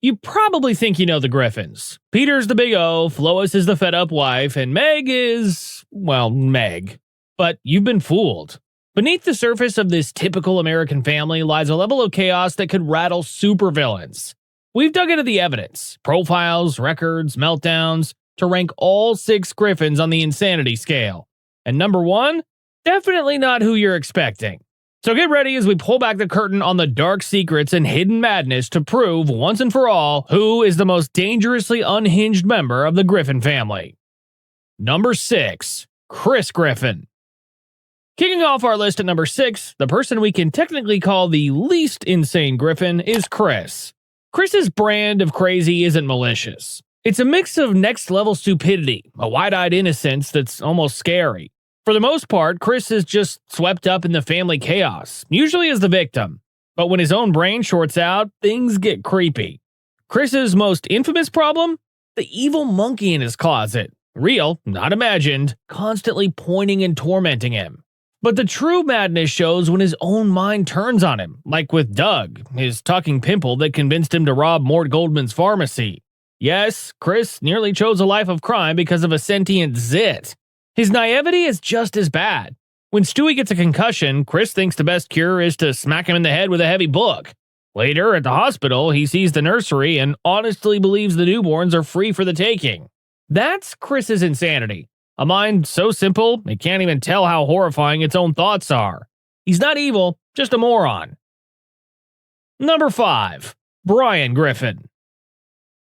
You probably think you know the Griffins. Peter's the big oaf, Lois is the fed-up wife, and Meg is, well, Meg. But you've been fooled. Beneath the surface of this typical American family lies a level of chaos that could rattle supervillains. We've dug into the evidence, profiles, records, meltdowns, to rank all 6 Griffins on the insanity scale. And number 1? Definitely not who you're expecting. So get ready as we pull back the curtain on the dark secrets and hidden madness to prove, once and for all, who is the most dangerously unhinged member of the Griffin family. Number 6. Chris Griffin. Kicking off our list at number 6, the person we can technically call the least insane Griffin is Chris. Chris's brand of crazy isn't malicious. It's a mix of next-level stupidity, a wide-eyed innocence that's almost scary. For the most part, Chris is just swept up in the family chaos, usually as the victim. But when his own brain shorts out, things get creepy. Chris's most infamous problem? The evil monkey in his closet. Real, not imagined, constantly pointing and tormenting him. But the true madness shows when his own mind turns on him, like with Doug, his talking pimple that convinced him to rob Mort Goldman's pharmacy. Yes, Chris nearly chose a life of crime because of a sentient zit. His naivety is just as bad. When Stewie gets a concussion, Chris thinks the best cure is to smack him in the head with a heavy book. Later, at the hospital, he sees the nursery and honestly believes the newborns are free for the taking. That's Chris's insanity. A mind so simple, it can't even tell how horrifying its own thoughts are. He's not evil, just a moron. Number 5. Brian Griffin.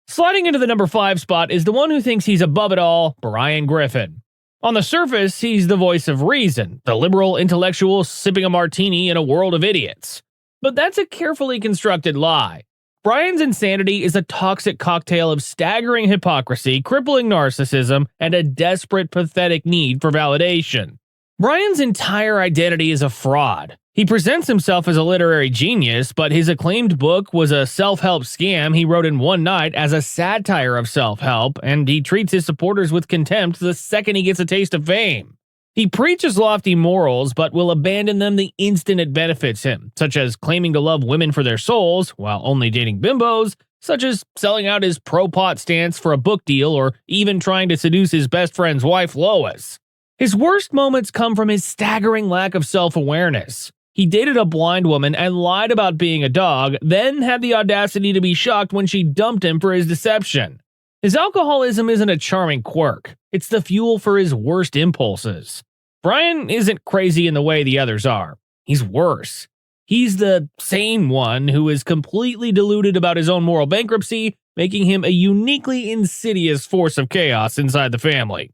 Sliding into the number 5 spot is the one who thinks he's above it all, Brian Griffin. On the surface, he's the voice of reason, the liberal intellectual sipping a martini in a world of idiots. But that's a carefully constructed lie. Brian's insanity is a toxic cocktail of staggering hypocrisy, crippling narcissism, and a desperate, pathetic need for validation. Brian's entire identity is a fraud. He presents himself as a literary genius, but his acclaimed book was a self-help scam he wrote in one night as a satire of self-help, and he treats his supporters with contempt the second he gets a taste of fame. He preaches lofty morals, but will abandon them the instant it benefits him, such as claiming to love women for their souls, while only dating bimbos, such as selling out his pro-pot stance for a book deal, or even trying to seduce his best friend's wife, Lois. His worst moments come from his staggering lack of self-awareness. He dated a blind woman and lied about being a dog, then had the audacity to be shocked when she dumped him for his deception. His alcoholism isn't a charming quirk. It's the fuel for his worst impulses. Brian isn't crazy in the way the others are. He's worse. He's the sane one who is completely deluded about his own moral bankruptcy, making him a uniquely insidious force of chaos inside the family.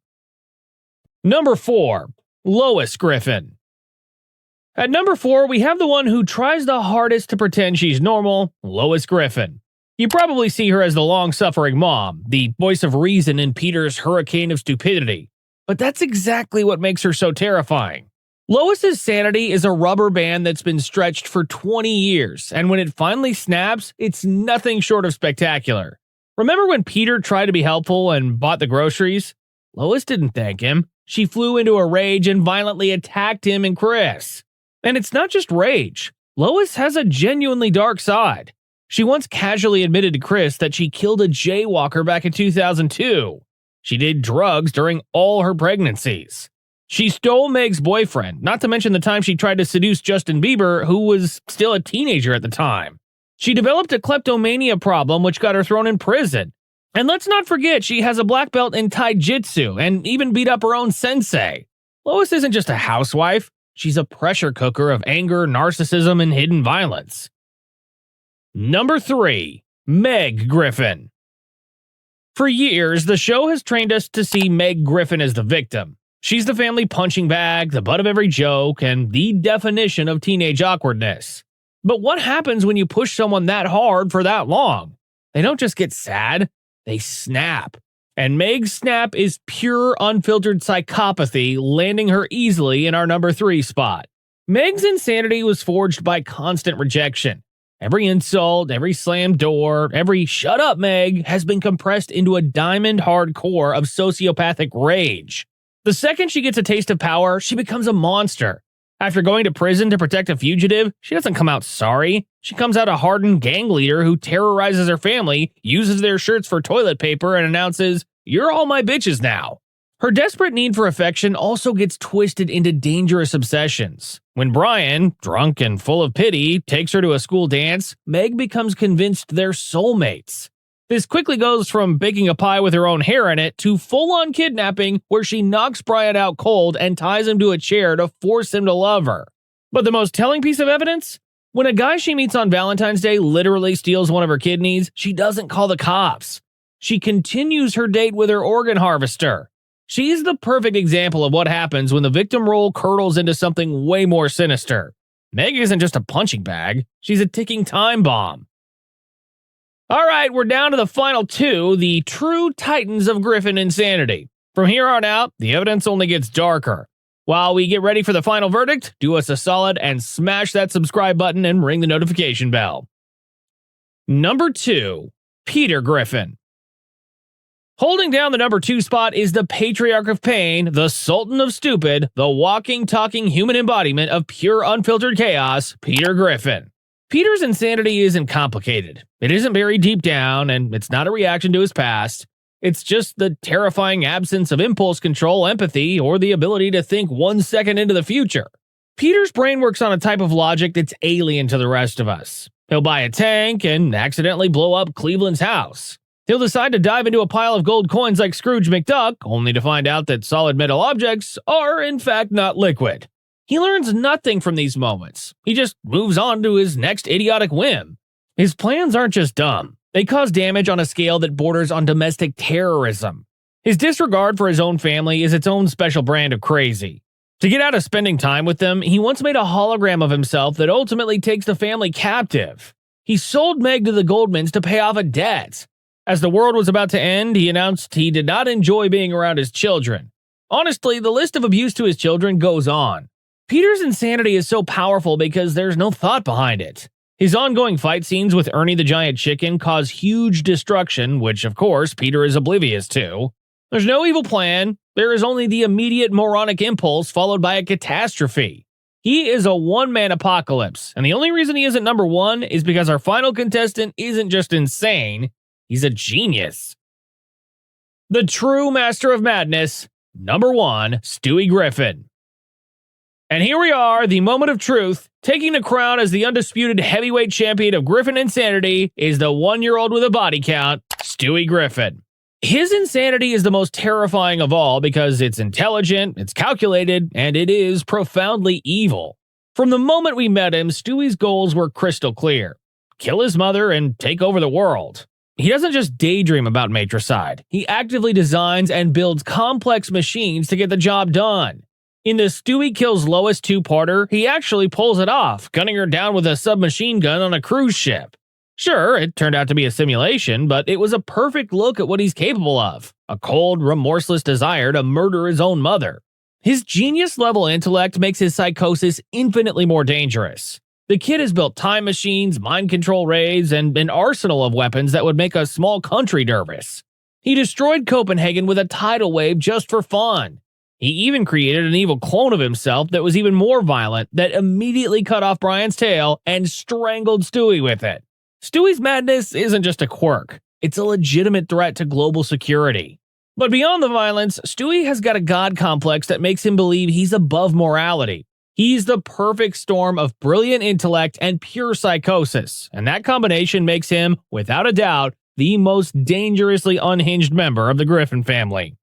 Number 4. Lois Griffin. At number 4, we have the one who tries the hardest to pretend she's normal, Lois Griffin. You probably see her as the long-suffering mom, the voice of reason in Peter's hurricane of stupidity. But that's exactly what makes her so terrifying. Lois's sanity is a rubber band that's been stretched for 20 years, and when it finally snaps, it's nothing short of spectacular. Remember when Peter tried to be helpful and bought the groceries? Lois didn't thank him. She flew into a rage and violently attacked him and Chris. And it's not just rage. Lois has a genuinely dark side. She once casually admitted to Chris that she killed a jaywalker back in 2002. She did drugs during all her pregnancies. She stole Meg's boyfriend, not to mention the time she tried to seduce Justin Bieber, who was still a teenager at the time. She developed a kleptomania problem which got her thrown in prison. And let's not forget she has a black belt in taijutsu and even beat up her own sensei. Lois isn't just a housewife. She's a pressure cooker of anger, narcissism, and hidden violence. Number 3. Meg Griffin. For years, the show has trained us to see Meg Griffin as the victim. She's the family punching bag, the butt of every joke, and the definition of teenage awkwardness. But what happens when you push someone that hard for that long? They don't just get sad, they snap. And Meg's snap is pure, unfiltered psychopathy, landing her easily in our number 3 spot. Meg's insanity was forged by constant rejection. Every insult, every slammed door, every "shut up, Meg" has been compressed into a diamond-hard core of sociopathic rage. The second she gets a taste of power, she becomes a monster. After going to prison to protect a fugitive, she doesn't come out sorry. She comes out a hardened gang leader who terrorizes her family, uses their shirts for toilet paper, and announces, "You're all my bitches now." Her desperate need for affection also gets twisted into dangerous obsessions. When Brian, drunk and full of pity, takes her to a school dance, Meg becomes convinced they're soulmates. This quickly goes from baking a pie with her own hair in it to full-on kidnapping, where she knocks Brian out cold and ties him to a chair to force him to love her. But the most telling piece of evidence? When a guy she meets on Valentine's Day literally steals one of her kidneys, she doesn't call the cops. She continues her date with her organ harvester. She's the perfect example of what happens when the victim role curdles into something way more sinister. Meg isn't just a punching bag, she's a ticking time bomb. All right, we're down to the final two, the true titans of Griffin insanity. From here on out, the evidence only gets darker. While we get ready for the final verdict, do us a solid and smash that subscribe button and ring the notification bell. Number 2, Peter Griffin. Holding down the number 2 spot is the patriarch of pain, the sultan of stupid, the walking, talking human embodiment of pure unfiltered chaos, Peter Griffin. Peter's insanity isn't complicated. It isn't buried deep down, and it's not a reaction to his past. It's just the terrifying absence of impulse control, empathy, or the ability to think 1 second into the future. Peter's brain works on a type of logic that's alien to the rest of us. He'll buy a tank and accidentally blow up Cleveland's house. He'll decide to dive into a pile of gold coins like Scrooge McDuck, only to find out that solid metal objects are, in fact, not liquid. He learns nothing from these moments. He just moves on to his next idiotic whim. His plans aren't just dumb. They cause damage on a scale that borders on domestic terrorism. His disregard for his own family is its own special brand of crazy. To get out of spending time with them, he once made a hologram of himself that ultimately takes the family captive. He sold Meg to the Goldmans to pay off a debt. As the world was about to end, he announced he did not enjoy being around his children. Honestly, the list of abuse to his children goes on. Peter's insanity is so powerful because there's no thought behind it. His ongoing fight scenes with Ernie the Giant Chicken cause huge destruction, which of course Peter is oblivious to. There's no evil plan, there is only the immediate moronic impulse followed by a catastrophe. He is a one-man apocalypse, and the only reason he isn't number 1 is because our final contestant isn't just insane, he's a genius. The true master of madness, number 1, Stewie Griffin. And here we are, the moment of truth. Taking the crown as the undisputed heavyweight champion of Griffin insanity is the 1-year-old with a body count, Stewie Griffin. His insanity is the most terrifying of all because it's intelligent, it's calculated, and it is profoundly evil. From the moment we met him, Stewie's goals were crystal clear. Kill his mother and take over the world. He doesn't just daydream about matricide. He actively designs and builds complex machines to get the job done. In the Stewie Kills Lois 2-parter, he actually pulls it off, gunning her down with a submachine gun on a cruise ship. Sure, it turned out to be a simulation, but it was a perfect look at what he's capable of. A cold, remorseless desire to murder his own mother. His genius-level intellect makes his psychosis infinitely more dangerous. The kid has built time machines, mind control raids, and an arsenal of weapons that would make a small country nervous. He destroyed Copenhagen with a tidal wave just for fun. He even created an evil clone of himself that was even more violent, that immediately cut off Brian's tail and strangled Stewie with it. Stewie's madness isn't just a quirk, it's a legitimate threat to global security. But beyond the violence, Stewie has got a god complex that makes him believe he's above morality. He's the perfect storm of brilliant intellect and pure psychosis, and that combination makes him, without a doubt, the most dangerously unhinged member of the Griffin family.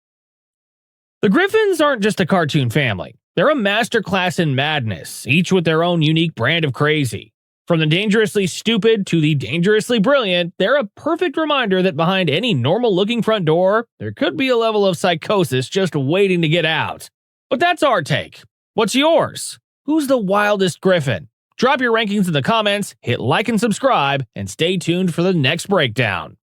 The Griffins aren't just a cartoon family. They're a masterclass in madness, each with their own unique brand of crazy. From the dangerously stupid to the dangerously brilliant, they're a perfect reminder that behind any normal-looking front door, there could be a level of psychosis just waiting to get out. But that's our take. What's yours? Who's the wildest Griffin? Drop your rankings in the comments, hit like and subscribe, and stay tuned for the next breakdown.